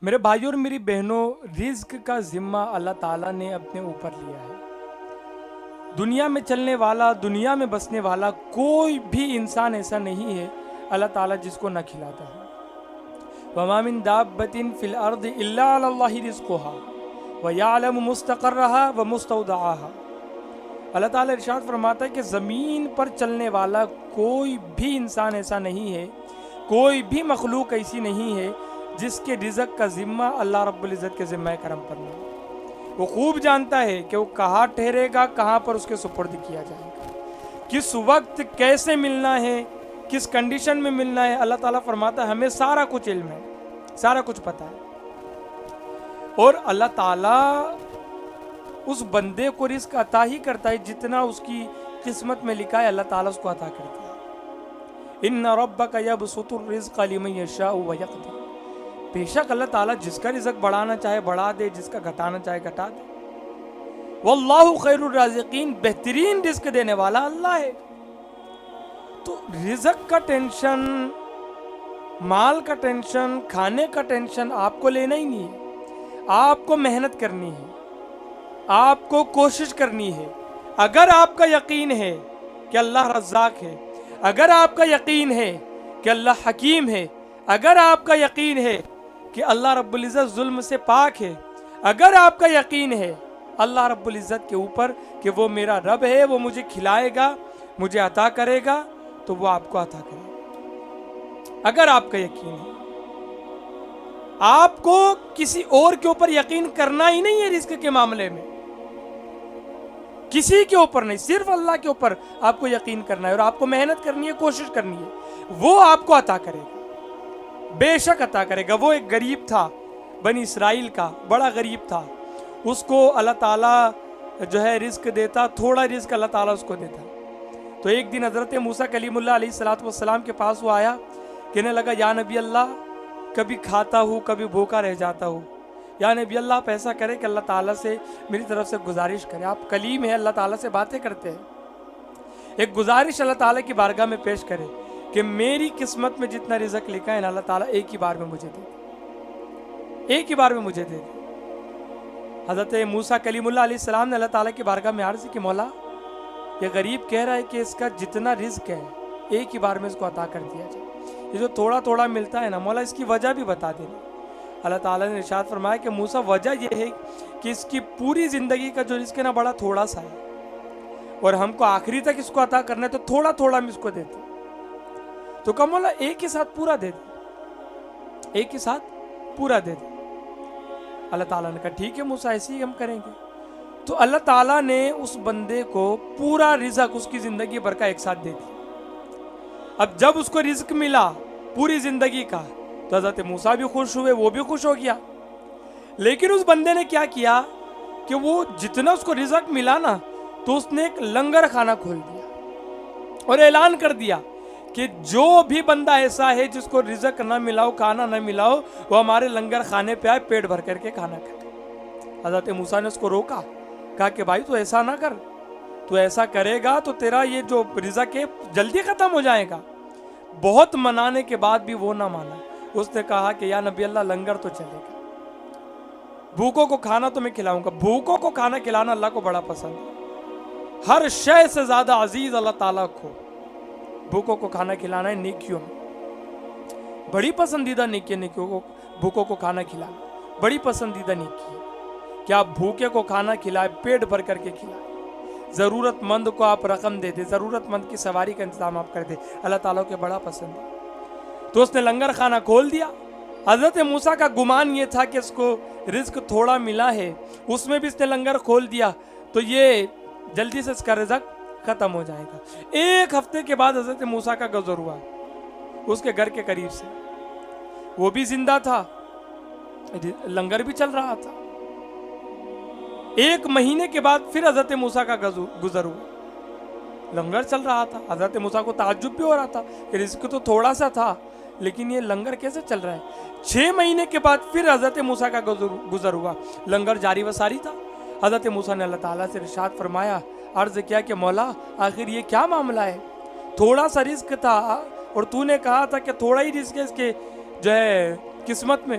میرے بھائیوں اور میری بہنوں، رزق کا ذمہ اللہ تعالیٰ نے اپنے اوپر لیا ہے۔ دنیا میں چلنے والا، دنیا میں بسنے والا کوئی بھی انسان ایسا نہیں ہے اللہ تعالیٰ جس کو نہ کھلاتا ہے۔ وَمَا مِن دَابَّةٍ فِي الْأَرْضِ إِلَّا عَلَى اللَّهِ رِزْقُهَا وَيَعْلَمُ مُسْتَقَرَّهَا وَمُسْتَوْدَعَهَا۔ اللہ تعالیٰ ارشاد فرماتا ہے کہ زمین پر چلنے والا کوئی بھی انسان ایسا نہیں ہے، کوئی بھی مخلوق ایسی نہیں ہے جس کے رزق کا ذمہ اللہ رب العزت کے ذمہ کرم پر نہ ہو۔ وہ خوب جانتا ہے کہ وہ کہاں ٹھہرے گا، کہاں پر اس کے سپرد کیا جائے گا، کس وقت کیسے ملنا ہے، کس کنڈیشن میں ملنا ہے۔ اللہ تعالیٰ فرماتا ہے ہمیں سارا کچھ علم ہے، سارا کچھ پتا ہے۔ اور اللہ تعالیٰ اس بندے کو رزق عطا ہی کرتا ہے جتنا اس کی قسمت میں لکھا ہے، اللہ تعالیٰ اس کو عطا کرتا ہے۔ ان ربک یبسط الرزق لمن یشاء ویقدر۔ بے شک اللہ تعالیٰ جس کا رزق بڑھانا چاہے بڑھا دے، جس کا گھٹانا چاہے گھٹا دے۔ واللہ خیر الرازقین، بہترین رزق دینے والا اللہ ہے۔ تو رزق کا ٹینشن، مال کا ٹینشن، کھانے کا ٹینشن آپ کو لینا ہی نہیں ہے۔ آپ کو محنت کرنی ہے، آپ کو کوشش کرنی ہے۔ اگر آپ کا یقین ہے کہ اللہ رزاق ہے، اگر آپ کا یقین ہے کہ اللہ حکیم ہے، اگر آپ کا یقین ہے کہ اللہ رب العزت ظلم سے پاک ہے، اگر آپ کا یقین ہے اللہ رب العزت کے اوپر کہ وہ میرا رب ہے، وہ مجھے کھلائے گا، مجھے عطا کرے گا، تو وہ آپ کو عطا کرے گا۔ اگر آپ کا یقین ہے، آپ کو کسی اور کے اوپر یقین کرنا ہی نہیں ہے رزق کے معاملے میں، کسی کے اوپر نہیں، صرف اللہ کے اوپر آپ کو یقین کرنا ہے، اور آپ کو محنت کرنی ہے، کوشش کرنی ہے، وہ آپ کو عطا کرے گا، بے شک عطا کرے گا۔ وہ ایک غریب تھا، بنی اسرائیل کا بڑا غریب تھا، اس کو اللہ تعالیٰ جو ہے رزق دیتا، تھوڑا رزق اللہ تعالیٰ اس کو دیتا۔ تو ایک دن حضرت موسیٰ کلیم اللہ علیہ السلام کے پاس وہ آیا، کہنے لگا یا نبی اللہ، کبھی کھاتا ہوں کبھی بھوکا رہ جاتا ہوں، یا نبی اللہ آپ ایسا کرے کہ اللہ تعالیٰ سے میری طرف سے گزارش کرے۔ آپ کلیم ہے، اللہ تعالیٰ سے باتیں کرتے ہیں، ایک گزارش اللہ تعالیٰ کی بارگاہ میں پیش کرے کہ میری قسمت میں جتنا رزق لکھا ہے نا اللہ تعالیٰ ایک ہی بار میں مجھے دے دے، ایک ہی بار میں مجھے دے دے۔ حضرت موسیٰ کلیم اللہ علیہ السلام نے اللہ تعالیٰ کی بارگاہ میں عرض کی مولا، یہ غریب کہہ رہا ہے کہ اس کا جتنا رزق ہے ایک ہی بار میں اس کو عطا کر دیا جائے، یہ جو تھوڑا تھوڑا ملتا ہے نا مولا اس کی وجہ بھی بتا دینا۔ اللہ تعالیٰ نے ارشاد فرمایا کہ موسیٰ وجہ یہ ہے کہ اس کی پوری زندگی کا جو رزق ہے نا بڑا تھوڑا سا ہے، اور ہم کو آخری تک اس کو عطا کرنا ہے تو تھوڑا تھوڑا ہم اس کو دیتے۔ تو کہا مولا ایک ہی ساتھ پورا دے دے، ایک ہی ساتھ پورا دے دے۔ اللہ تعالیٰ نے کہا ٹھیک ہے موسیٰ، ایسے ہی ہم کریں گے۔ تو اللہ تعالیٰ نے اس بندے کو پورا رزق اس کی زندگی بھر کا ایک ساتھ دے دیا۔ اب جب اس کو رزق ملا پوری زندگی کا تو حضرت موسیٰ بھی خوش ہوئے، وہ بھی خوش ہو گیا۔ لیکن اس بندے نے کیا کیا کہ وہ جتنا اس کو رزق ملا نا تو اس نے ایک لنگر خانہ کھول دیا اور اعلان کر دیا کہ جو بھی بندہ ایسا ہے جس کو رزق نہ ملاؤ، کھانا نہ ملاؤ، وہ ہمارے لنگر خانے پہ آئے، پیٹ بھر کر کے کھانا کھائے۔ حضرت موسیٰ نے اس کو روکا، کہا کہ بھائی تو ایسا نہ کر، تو ایسا کرے گا تو تیرا یہ جو رزق ہے جلدی ختم ہو جائے گا۔ بہت منانے کے بعد بھی وہ نہ مانا، اس نے کہا کہ یا نبی اللہ لنگر تو چلے گا، بھوکوں کو کھانا تو میں کھلاؤں گا۔ بھوکوں کو کھانا کھلانا اللہ کو بڑا پسند ہے، ہر شے سے زیادہ عزیز اللہ تعالیٰ کو بھوکوں کو کھانا کھلانا ہے۔ نیکیوں میں بڑی پسندیدہ نیکی ہے، نیکیوں کو بھوکوں کو کھانا کھلانا بڑی پسندیدہ نیکی ہے کہ آپ بھوکے کو کھانا کھلائے، پیٹ بھر کر کے کھلائے، ضرورت مند کو آپ رقم دے دے، ضرورت مند کی سواری کا انتظام آپ کر دے، اللہ تعالیٰ کو بڑا پسند ہے۔ تو اس نے لنگر خانہ کھول دیا۔ حضرت موسیٰ کا گمان یہ تھا کہ اس کو رزق تھوڑا ملا ہے، اس میں بھی اس نے لنگر کھول دیا تو یہ جلدی سے اس کا رزق ختم ہو جائے گا۔ ایک ہفتے کے بعد حضرت موسیٰ کا گزر ہوا اس کے گھر کے قریب سے، وہ بھی زندہ تھا، لنگر بھی چل رہا تھا۔ ایک مہینے کے بعد پھر حضرت موسیٰ کا گزر ہوا، لنگر چل رہا تھا۔ حضرت موسیٰ کو تعجب بھی ہو رہا تھا کہ رزق تو تھوڑا سا تھا لیکن یہ لنگر کیسے چل رہا ہے۔ 6 مہینے کے بعد پھر حضرت موسیٰ کا گزر ہوا، لنگر جاری و ساری تھا۔ حضرت موسیٰ نے اللہ تعالیٰ سے ارشاد فرمایا، عرض کیا کہ مولا آخر یہ کیا معاملہ ہے، تھوڑا سا رزق تھا اور تو نے کہا تھا کہ تھوڑا ہی رزق ہے اس کے جو ہے قسمت میں،